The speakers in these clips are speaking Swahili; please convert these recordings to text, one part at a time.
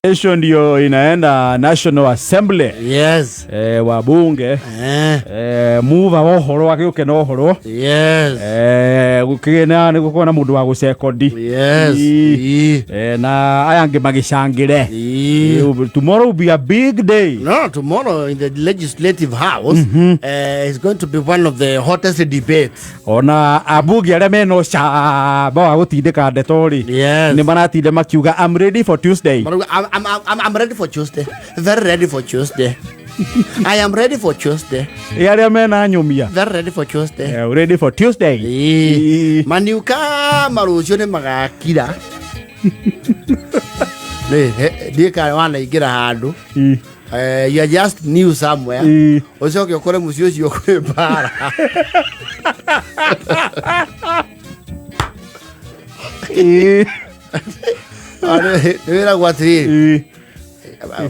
Kesho ndio inaenda National Assembly. Yes. Wabunge. Move wohoro wakiuke no horo. Yes. Gukina ni gukona mundu wa gucekodi. Yes. Na ayange magicangire. Tomorrow will be a big day. No, tomorrow in the Legislative House is going to be one of the hottest debates. Ona abugi are meno sha ba gutindika ndetori. Yes. Ni manatinde makiuga I'm ready for Tuesday. I'm ready for Tuesday. Very ready for Tuesday. I am ready for Tuesday. Yale mena nyumia. Very ready for Tuesday. Ready for Tuesday. Maniuka marucio ne magakira. Dika wana igira handu. You are just new somewhere. Ucoke ukore mucio ucio kuri bara. Wera gwatiri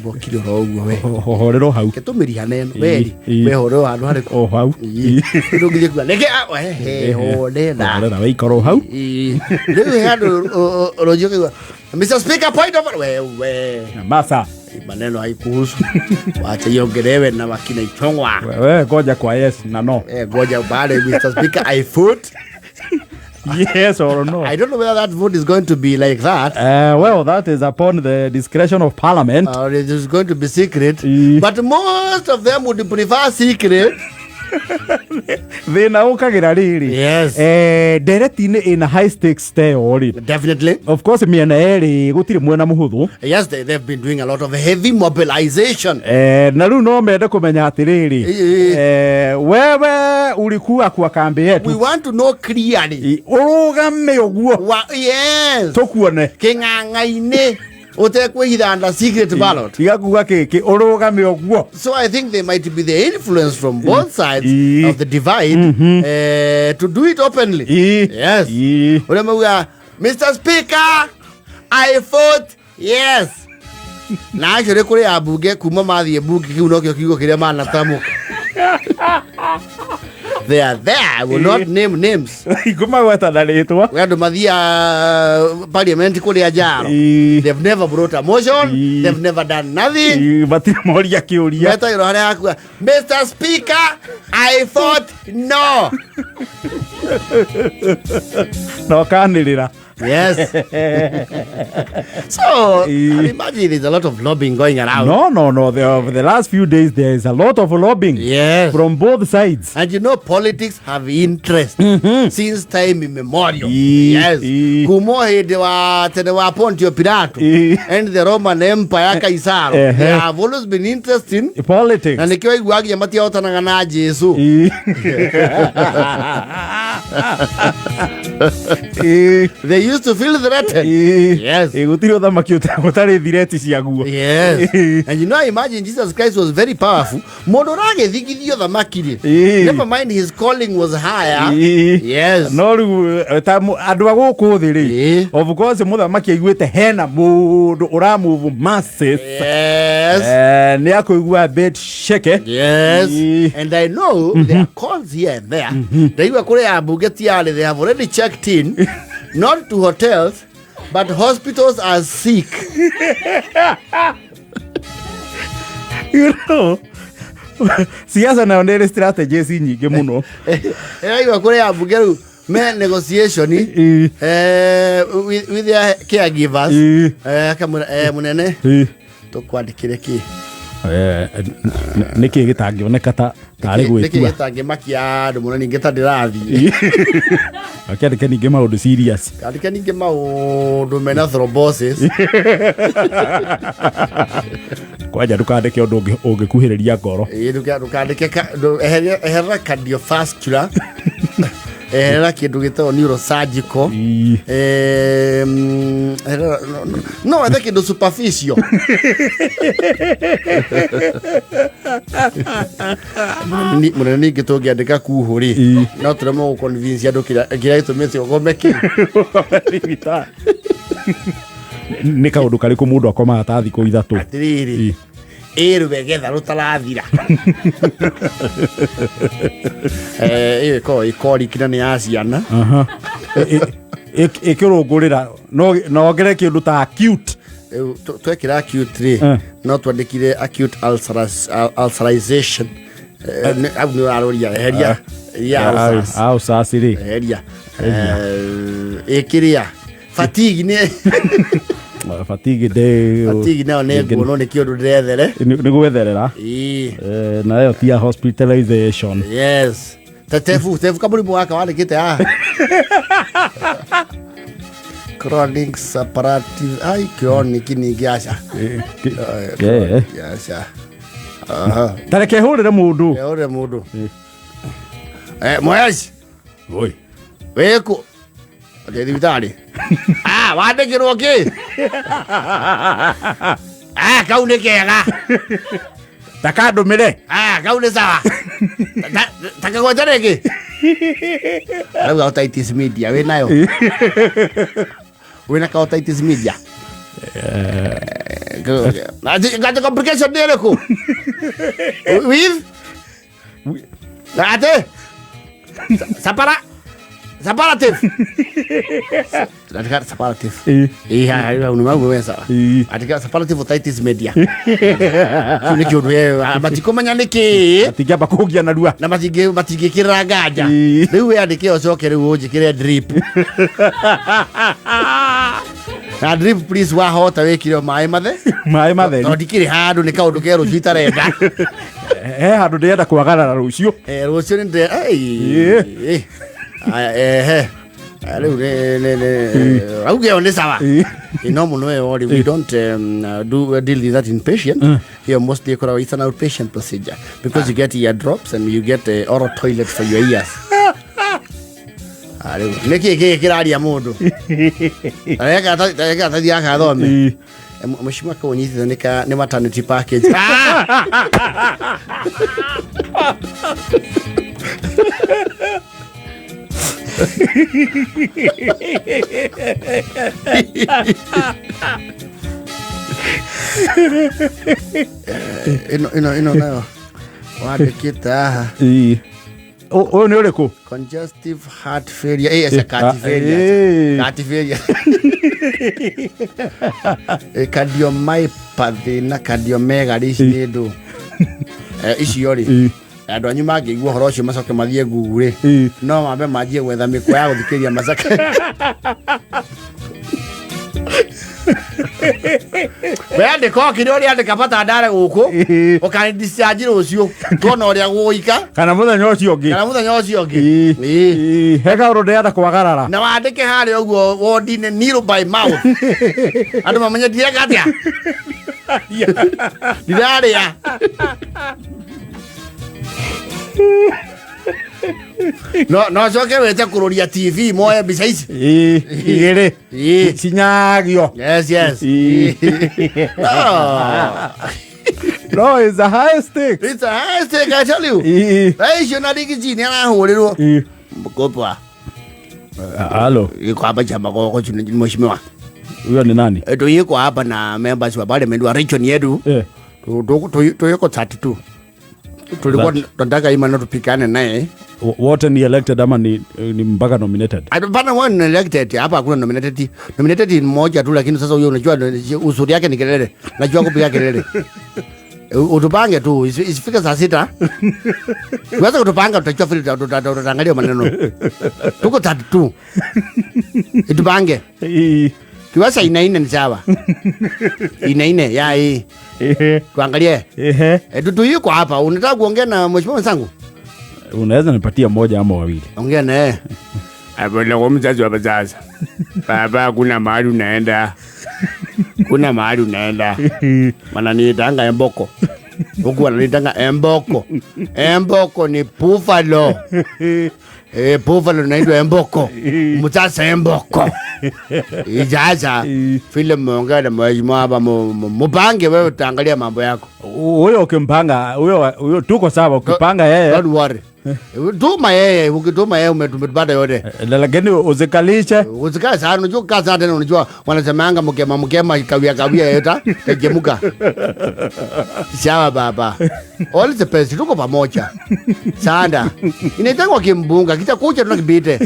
bokiro roguo we horero hau ketumiri haneno weri we horero handu hari hau ndugire kwa leke horera we ikoro hau riu handu rojo kwa Mr. Speaker, point of we masa maneno haikuhusu wacha yongerewe na wakina Ichongwa we goja kwa yes na no goja baada Mr. Speaker I vote yes or no. I don't know whether that vote is going to be like that. Well, that is upon the discretion of Parliament. Or it is going to be secret. But most of them would prefer secret. They now kagerariri. Yes. Direct in a high stakes stay already. Definitely. Of course, me and Eri gutiri mwena muhuthu. Yes, they've been doing a lot of heavy mobilization. Na ru no mende kumenya atiriri. Wewe ulikuwa kwa kambi yetu. We want to know clearly. Urugame oguo. Yes. Tokuone. King'ang'aine. Under secret ballot. So I think there might be the influence from both sides of the divide to do it openly. Yes. Mr. Speaker, I vote yes. Na actually kuri abuge kuma mathie bugi kiunokyo kigo kiria mana tamu. They are there. I will not name names. Kuma weta daletwa. We had mathia parliament kuri ajaro. They've never brought a motion. They've never done nothing. Batira moria kiuria. Meta iro hare akua. Mr. Speaker, I vote no. No kanirira. Yes. So, I imagine there's a lot of lobbying going around. No. The last few days, there is a lot of lobbying. Yes. From both sides. And you know, politics have interest since time immemorial. Yes. Kumo hede wa tene wa Pontio Pilato and the Roman Empire Caesar. They have always been interested in politics. And nikiwa iguagi ya mati yota na Jesu. They used to feel threatened. Yes. Gutiro tha makiuta gutari thireti cia guo. Yes. And you know, imagine Jesus Christ was very powerful. Mundu ragethigithio thamaki. Never mind his calling was higher. Yes. No ru andu aguku thi ri. Of course muthamaki aiguite hena mundu uramove masses. Yes. Ni akuigua a bit shaky. Yes. And I know there are calls here and there. They were kure abugeti yale, they have already checked in. Not to hotels, but hospitals are sick. You know, siasa na onere strategies nyingi muno. Iwa kure abugeru me negotiation with their caregivers. Munene to kwandikire ki. Niki gitangioneka ta tari gwitua. Niki gitangimakia andu muno ningeta ndirathi. Akandika ninge maundu serious. Akandika ninge maundu mena thrombosis. Kwaja ndukandike undu ungikuhiriria ngoro. Ndukandike ehera cardiovascular. Era kindu gitao neurosurgical. No, I think it's superficial. Muna ni gitogia ndika kuhuri. No turemo convince andu kira itumete ogomeki. Ni kaundu kari ku mundu akoma ta thiku ithatu. Atiriri. Begetha rutarathira. Ikori kina ni asiana. Ikirungurira no ngere kindu ta acute twekira acute 3 no twandikire acute ulcerization au ni aroria heria au sasiri heria ekiria fatigue ni fatigue no ne kiodu ndethere ni gwetherera na yo tia hospitalization. Yes, tefu kaburi mwaka wandikite chronic suppurative chronic ni giaca tareke hurire mundu mwezi oi weko ade vitali wandikirwo ki kaune kega takandumire kaune sawa takagwatareke Alafu otitis media wenayo wena ka otitis media got the complication there ko with ate separative hayo unamu wesa atika separative otitis media ni kiodo batikoma niki atiga bakugia na dua na batige kiragaja riu andike ocokere ujikire drip na drip please wa hota wekire mai mathe no dikire handu ni kaundu keru citarenda handu ndenda kwagarara rucio rucio ni okay, sawa. We don't deal with that inpatient. Here mostly it's an outpatient procedure because you get ear drops and you get oral toilet for your ears. Niki kiraria mundu. Ega tadia ka thome. Mheshimiwa kwa nyiti ni maternity package. ino nayo wandikita o ni uriku congestive heart failure heart failure cardiomyopathy na cardiomegaly ni ndu icio ri andu anyu mangĩigua horo ũcio macoke mathiĩ Google no mambe manjie gwetha mĩkwa ya gũthikĩria macaka weandĩka okire ũrĩa andĩka bata ndare gũkũ ũkandischarge rũciũ tuona ũrĩa gũgũika kana mũthenya ũcio ũngĩ heka ũndũ ndĩrenda kwagarara na wandĩke harĩa ũguo wodi-inĩ needle by mouth andũ mamenye ndireka atĩa ndirarĩa no coke wete kururia TV moya mbica ici igere cinyagio. Yes no, it's a high stake. I tell you. Aisho na digijini anahurirwo mkopa halo iko hapa chama kwa mheshimiwa huyo ni nani? Tuko hapa na members wa parliament wa region yetu tuko 32 tulikuwa tunataka imani tupikane naye wote ni elected ama ni mpaka nominated? Hapana, one elected hapa hakuna nominated. Nominated ni mmoja tu, lakini sasa huyo unajua usuri yake ni kelele. Najua kupiga kelele. Utupange tu isifika saa 6. Uweza kutupanga tutachua filter tutaangalia maneno. Tuko 32. Itupange. Kiwasa ina ni sawa. Ina ya hii. Tuangalie. Tutu yuko hapa. Unataka kuongea na mheshimiwa mwenzangu? Unaweza nipatia mmoja ama wawili? Ongea naye. Hapo leo mzazi wa bazazi. Baba kuna mahali unaenda. Kuna mahali unaenda. Wananiitanga Emboko. Huku wananiitanga Emboko. Emboko ni buffalo. Buffalo naitwa Emboko. Mutasa Emboko. Ijaza vile mmeongea na mheshimiwa hapa mupange wewe utaangalia mambo yako. Huyo ukimpanga huyo tuko sawa ukipanga yeye. Don't worry. Tuma yeye, ukituma yeye umetupata yote. Lakini uzikalisha. Uzikalisha sana, unajua kaza tena unajua wanasemanga mkema kawia yeta tegemuka. Sawa baba. All the best, tuko pamoja. Sanda. Inaitangwa kimbunga, kitakuja tunakibite.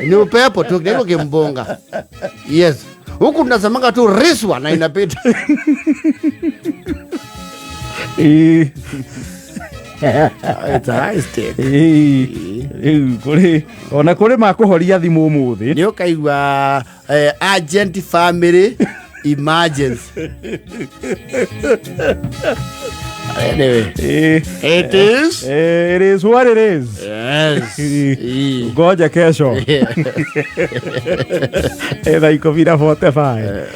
Ni upepo tu kimbunga. Yes. Huku tunasemanga tu riswa na inapita. It's a high stake. Ona kuri makuhoria thimu umuthi ni ukaigua urgent family emergency. Anyway, it is what it is. Yes. Ngoja kesho. Etha 45